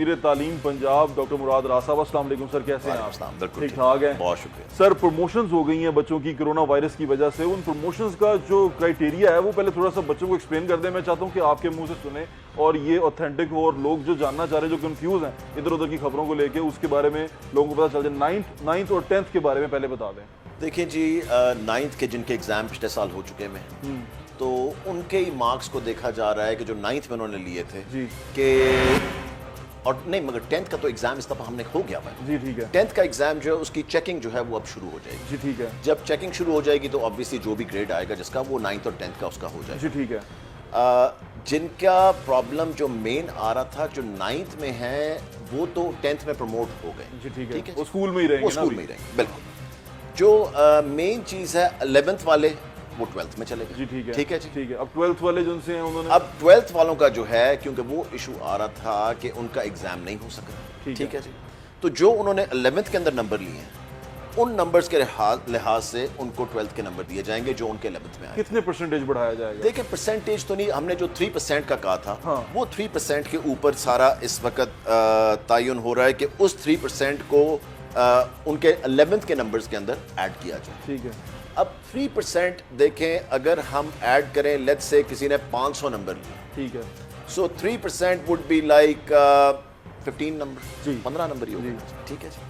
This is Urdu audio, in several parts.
وزیر تعلیم پنجاب ڈاکٹر مراد صاحب. السلام علیکم سر, کیسے ہیں آپ؟ ٹھیک ٹھاک ہیں, بہت شکریہ سر. پروموشنز ہو گئی ہیں بچوں کی کرونا وائرس کی وجہ سے. ان پروموشنز کا جو کرائٹیریا ہے وہ پہلے تھوڑا سا بچوں کو ایکسپلین کر دیں. میں چاہتا ہوں کہ آپ کے منہ سے سنیں اور یہ اوتھینٹک ہو, اور لوگ جو جاننا چاہ رہے ہیں, جو کنفیوز ہیں ادھر ادھر کی خبروں کو لے کے, اس کے بارے میں لوگوں کو پتہ چل جائے. 9th اور 10th کے بارے میں پہلے بتا دیں. دیکھیں جی, 9th کے جن کے ایگزام پچھلے سال ہو چکے ہیں تو ان کے ہی مارکس کو دیکھا جا رہا ہے کہ جو 9th میں انہوں نے لیے تھے کہ, اور نہیں مگر 10th کا تو ایگزام اس دفعہ ہم نے ہو گیا ہے. جی ٹھیک ہے. 10th کا ایگزام جو ہے اس کی چیکنگ جو ہے وہ اب شروع ہو جائے گی. جی ٹھیک ہے. جب چیکنگ شروع ہو جائے گی تو obviously جو بھی گریڈ آئے گا جس کا, وہ 9th اور 10th کا اس کا ہو جائے گا. جی ٹھیک ہے. جن کا پرابلم جو مین آ رہا تھا, جو 9th میں ہے وہ تو 10th میں پروموٹ ہو گئے. جی ٹھیک ہے. وہ اسکول میں ہی رہیں گے. وہ اسکول میں ہی رہیں گے بالکل. جو مین چیز ہے 11th والے وہ 12th میں چلے گئے. جی ٹھیک ہے. ٹھیک ہے جی. ٹھیک ہے. اب 12th والے جو ان سے ہیں انہوں نے, اب 12th والوں کا جو ہے, کیونکہ وہ ایشو آ رہا تھا کہ ان کا ایگزام نہیں ہو سکا. ٹھیک ہے جی. تو جو انہوں نے 11th کے اندر نمبر لیے ہیں, ان نمبرز کے لحاظ سے ان کو 12th کے نمبر دیے جائیں گے جو ان کے 11th میں آئے. کتنے پرسنٹیج بڑھایا جائے گا؟ دیکھیں پرسنٹیج تو نہیں, ہم نے جو 3% کا کہا تھا وہ 3% کے اوپر سارا اس وقت تعین ہو رہا ہے کہ اس 3% کو ان کے 11th کے نمبرز کے اندر ایڈ کیا جائے. ٹھیک ہے. اب 3% دیکھیں, اگر ہم ایڈ کریں, لیٹس سے کسی نے 500 نمبر لیا, ٹھیک ہے, so 3% would be like 15 number, 15 number ہی ہوگا. ٹھیک ہے جی.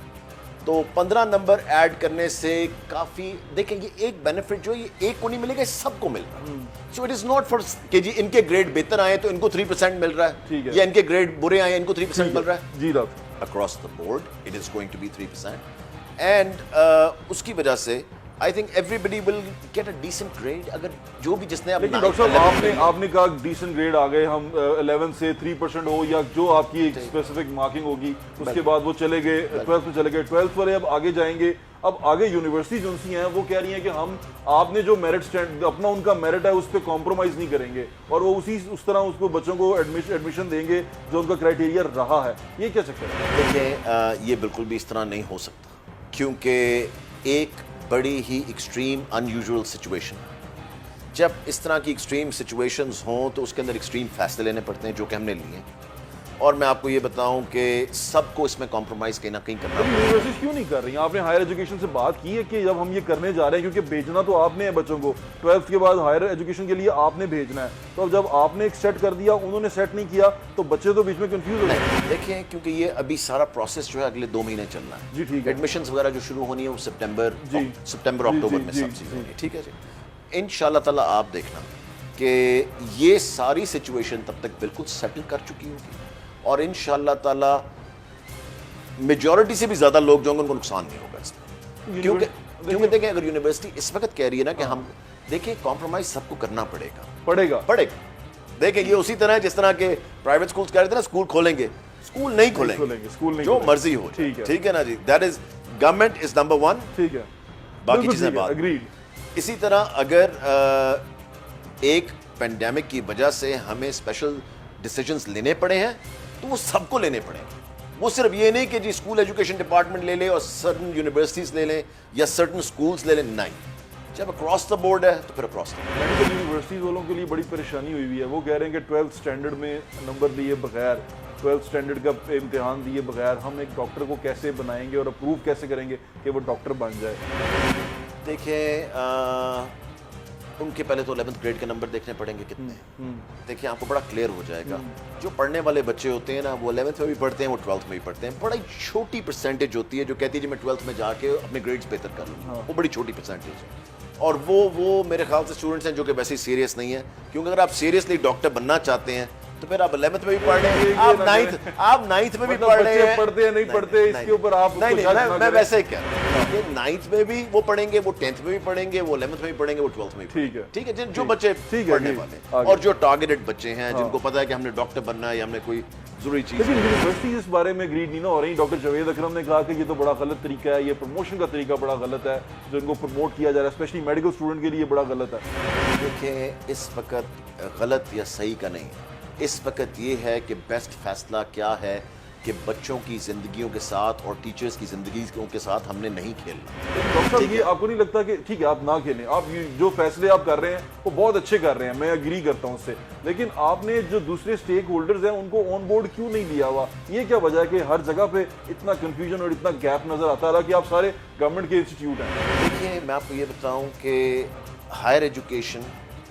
تو 15 نمبر ایڈ کرنے سے کافی, دیکھیں یہ ایک بینیفٹ جو یہ ایک کو نہیں ملے گا, سب کو مل رہا ہے. So it is not for کہ جی ان کے گریڈ بہتر آئے تو ان کو 3% مل رہا ہے, یا ان کے گریڈ برے آئے ان کو 3% مل رہا ہے. جی doctor. across the board it is going to be 3%, and اس کی وجہ سے I think everybody will get a decent grade. اگر جو بھی جس نے اب ڈاکٹر صاحب آپ نے کہا ڈیسنٹ گریڈ آ گئے, ہم 11 سے 3% ہو یا جو آپ کی اسپیسیفک مارکنگ ہوگی, اس کے بعد وہ چلے گئے 12th میں چلے گئے, 12th والے اب آگے جائیں گے. اب آگے یونیورسٹی جو سی ہیں وہ کہہ رہی ہیں کہ ہم آپ نے جو میرٹ اسٹینڈ اپنا ان کا میرٹ ہے اس پہ کمپرومائز نہیں کریں گے, اور وہ اس طرح اس کو بچوں کو ایڈمیشن دیں گے جو ان کا کرائٹیریا رہا ہے. یہ کیا چکر ہے؟ دیکھیں یہ بالکل بھی اس طرح نہیں ہو سکتا, کیونکہ ایک بڑی ہی ایکسٹریم ان یوزول سچویشن. جب اس طرح کی ایکسٹریم سچویشنز ہوں تو اس کے اندر ایکسٹریم فیصلے لینے پڑتے ہیں, جو کہ ہم نے لیے. اور میں آپ کو یہ بتاؤں کہ سب کو اس میں کمپرومائز کہیں نہ کہیں کرنا ہے. یونیورسٹیز کیوں نہیں کر رہی ہیں؟ آپ نے ہائر ایجوکیشن سے بات کی ہے کہ جب ہم یہ کرنے جا رہے ہیں, کیونکہ بھیجنا تو آپ نے ہے بچوں کو, 12th کے بعد ہائر ایجوکیشن کے لیے آپ نے بھیجنا ہے, تو اب جب آپ نے ایک سیٹ کر دیا, انہوں نے سیٹ نہیں کیا, تو بچے تو بیچ میں کنفیوز ہو جائیں گے. دیکھیں کیونکہ یہ ابھی سارا پروسیس جو ہے اگلے 2 مہینے چلنا ہے. جی ٹھیک ہے. ایڈمیشنز وغیرہ جو شروع ہونی ہے وہ سپٹمبر اکتوبر میں سب چیز ہونی ہے. ٹھیک ہے جی. انشاءاللہ تعالیٰ آپ دیکھنا کہ یہ ساری سچویشن تب تک بالکل سیٹل کر چکی ہوگی, اور انشاءاللہ تعالیٰ میجورٹی سے بھی زیادہ لوگ جو ہوں گے ان کو نقصان نہیں ہوگا اس میں. کیونکہ دیکھیں اگر یونیورسٹی اس وقت کہہ رہی ہے نا کہ ہم دیکھیں کمپرومائز سب کو کرنا پڑے گا. دیکھیں یہ اسی طرح ہے جس طرح کہ پرائیویٹ سکولز کہہ رہے تھے نا اسکول کھولیں گے, اسکول نہیں کھولیں گے, جو مرضی ہو. ٹھیک ہے نا جی. That is government is number 1. ٹھیک ہے. باقی چیزیں بات. اسی طرح اگر ایک پینڈیمک کی وجہ سے ہمیں اسپیشل ڈیسیجنز لینے پڑے ہیں تو وہ سب کو لینے پڑیں گے. وہ صرف یہ نہیں کہ جی اسکول ایجوکیشن ڈپارٹمنٹ لے لے اور سرٹن یونیورسٹیز لے لیں یا سرٹن اسکولز لے لیں. نہیں, جب اکراس دا بورڈ ہے تو پھر across the board. Medical universities والوں کے لیے بڑی پریشانی ہوئی ہے. وہ کہہ رہے ہیں کہ 12th اسٹینڈرڈ میں نمبر لیے بغیر, 12th اسٹینڈرڈ کا امتحان دیے بغیر ہم ایک ڈاکٹر کو کیسے بنائیں گے اور اپروو کیسے کریں گے کہ وہ ڈاکٹر بن جائے. دیکھیں ان کے پہلے تو 11th گریڈ کے نمبر دیکھنے پڑیں گے کتنے. دیکھیں آپ کو بڑا کلیئر ہو جائے گا. جو پڑھنے والے بچے ہوتے ہیں نا وہ 11th میں بھی پڑھتے ہیں, وہ 12th میں بھی پڑھتے ہیں. بڑی چھوٹی پرسنٹیج ہوتی ہے جو کہتی ہے جی میں 12th میں جا کے اپنے گریڈز بہتر کر لوں. وہ بڑی چھوٹی پرسنٹیج ہے, اور وہ میرے خیال سے اسٹوڈنٹس ہیں جو کہ ویسے ہی سیریس نہیں ہیں. کیونکہ اگر آپ سیریسلی ڈاکٹر بننا چاہتے ہیں تو پھر آپ 11th میں بھی پڑھ رہے ہیں, آپ 9th میں بھی پڑھ رہے ہیں. پڑھتے ہیں نہیں پڑھتے اس کے اوپر آپ میں ویسے ہی کہہ رہا ہوں کہ 9th میں بھی وہ پڑھیں گے, وہ 10th میں بھی پڑھیں گے, وہ 11th میں بھی پڑھیں گے, وہ 12th میں بھی. ٹھیک ہے. جو بچے پڑھنے والے اور جو ٹارگیٹڈ بچے ہیں جن کو پتا ہے کہ ہم نے ڈاکٹر بننا ہے یا ہم نے کوئی ضروری چیز. لیکن یونیورسٹی اس بارے میں اگریڈ نہیں نہ ہو رہی. ڈاکٹر جاوید اکرم نے کہا کہ یہ تو بڑا غلط طریقہ ہے, یہ پروموشن کا طریقہ بڑا غلط ہے جو ان کو پروموٹ کیا جا رہا ہے, اسپیشلی میڈیکل اسٹوڈنٹ کے لیے بڑا غلط ہے. دیکھیں اس وقت غلط یا صحیح کا نہیں, اس وقت یہ ہے کہ بیسٹ فیصلہ کیا ہے کہ بچوں کی زندگیوں کے ساتھ اور ٹیچرز کی زندگیوں کے ساتھ ہم نے نہیں کھیلنا. ڈاکٹر صاحب یہ آپ کو نہیں لگتا کہ ٹھیک ہے آپ نہ کھیلیں, آپ جو فیصلے آپ کر رہے ہیں وہ بہت اچھے کر رہے ہیں, میں اگری کرتا ہوں اس سے, لیکن آپ نے جو دوسرے اسٹیک ہولڈرز ہیں ان کو آن بورڈ کیوں نہیں لیا ہوا؟ یہ کیا وجہ ہے کہ ہر جگہ پہ اتنا کنفیوژن اور اتنا گیپ نظر آتا ہے کہ آپ سارے گورنمنٹ کے انسٹیٹیوٹ ہیں؟ دیکھیے میں آپ کو یہ بتاؤں کہ ہائر ایجوکیشن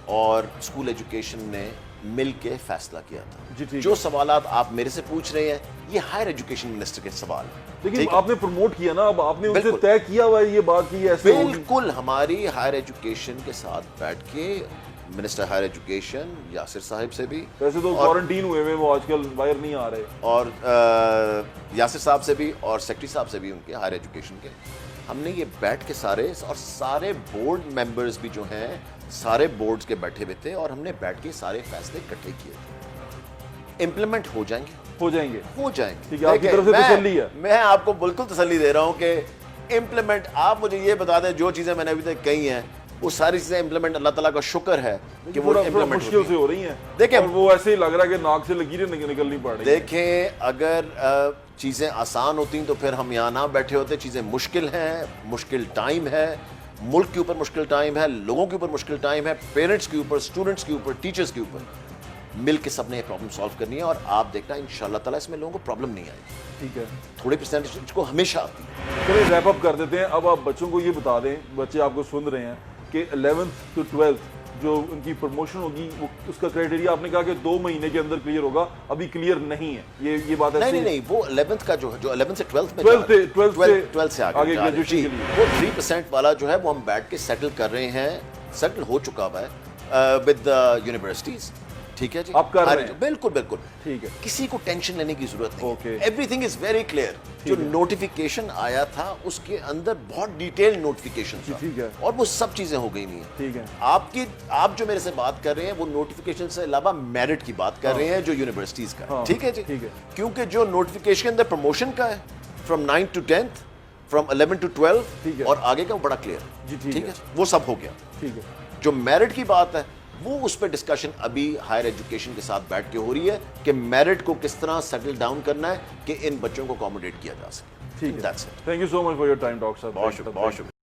اور اسکول ایجوکیشن نے مل کے فیصلہ کیا تھا. جو سوالات آپ میرے سے پوچھ رہے ہیں یہ ہائر ایجوکیشن منسٹر کے سوال ہیں, لیکن آپ نے پروموٹ کیا نا, اب آپ نے ان سے طے کیا ہوا یہ بات کی ایسے بالکل. ہماری ہائر ایجوکیشن کے ساتھ بیٹھ کے منسٹر ہائر ایجوکیشن یاسر صاحب سے بھی, ویسے تو کوارنٹین ہوئے ہوئے وہ آج کل باہر نہیں آ رہے, اور یاسر صاحب سے بھی اور سیکرٹری صاحب سے بھی ان کے ہائر ایجوکیشن کے, ہم نے یہ بیٹھ کے سارے بورڈ ممبرز بھی جو ہیں سارے بورڈز کے بیٹھے ہوئے تھے اور ہم نے بیٹھ کے سارے فیصلے اکٹھے کیے تھے. امپلیمنٹ ہو جائیں گے. آپ کی طرف سے تسلی ہے؟ میں آپ کو بالکل تسلی دے رہا ہوں کہ امپلیمنٹ, آپ مجھے یہ بتا دیں جو چیزیں میں نے ابھی تک کہی ہیں وہ ساری چیزیں امپلیمنٹ, اللہ تعالیٰ کا شکر ہے کہ وہ امپلیمنٹ مشکل سے ہو رہی ہیں. دیکھیں وہ ایسے ہی لگ رہا ہے کہ ناک سے لکیریں نکلنی پڑ رہی ہیں. دیکھیں اگر چیزیں آسان ہوتی تو پھر ہم یہاں نہ بیٹھے ہوتے. چیزیں مشکل ہیں, مشکل ٹائم ہے, ملک کے اوپر مشکل ٹائم ہے, لوگوں کے اوپر مشکل ٹائم ہے, پیرنٹس کے اوپر, اسٹوڈنٹس کے اوپر, ٹیچرز کے اوپر. مل کے سب نے یہ پرابلم سالو کرنی ہے اور آپ دیکھنا انشاءاللہ تعالیٰ اس میں لوگوں کو پرابلم نہیں آئے. ٹھیک ہے, تھوڑی پرسنٹیج کو ہمیشہ آتی ہے. چلیں ریپ اپ کر دیتے ہیں. اب آپ بچوں کو یہ بتا دیں, بچے آپ کو سن رہے ہیں, کہ 11th to 12th جو ان کی پروموشن ہوگی وہ اس کا کرائٹیریا آپ نے کہا کہ 2 مہینے کے اندر کلیئر ہوگا, ابھی کلیئر نہیں ہے, یہ بات ہے؟ نہیں, وہ 11th کا جو 11th سے 12th میں 12th سے آگے گریجویشن کے لیے وہ 3% والا جو ہے وہ ہم بیٹھ کے سیٹل کر رہے ہیں, سیٹل ہو چکا ہوا ہے ود یونیورسٹیز. ٹھیک ہے جی, آپ کر رہے ہیں؟ بالکل بالکل ٹھیک ہے, کسی کو ٹینشن لینے کی ضرورت نہیں. Okay, every thing is very clear. جو نوٹیفیکیشن آیا تھا اس کے اندر بہت ڈیٹیل نوٹیفیکیشن تھا, ٹھیک ہے, اور وہ سب چیزیں ہو گئی نہیں ہیں. ٹھیک ہے, آپ جو میرے سے بات کر رہے ہیں وہ نوٹیفیکیشن سے علاوہ میرٹ کی بات کر رہے ہیں جو یونیورسٹیز کا. ٹھیک ہے جی, ٹھیک ہے, کیونکہ جو نوٹیفیکیشن کے اندر پروموشن کا ہے from 9 to 10th, from 11 to 12 اور آگے کا وہ بڑا کلیئر. ٹھیک ہے, وہ سب ہو گیا. ٹھیک ہے, جو میرٹ کی بات ہے وہ اس پہ ڈسکشن ابھی ہائر ایجوکیشن کے ساتھ بیٹھ کے ہو رہی ہے کہ میرٹ کو کس طرح سیٹل ڈاؤن کرنا ہے کہ ان بچوں کو اکوموڈیٹ کیا جا سکے. ٹھیک ہے, thank you so much for your time doctor صاحب. بہت شکریہ.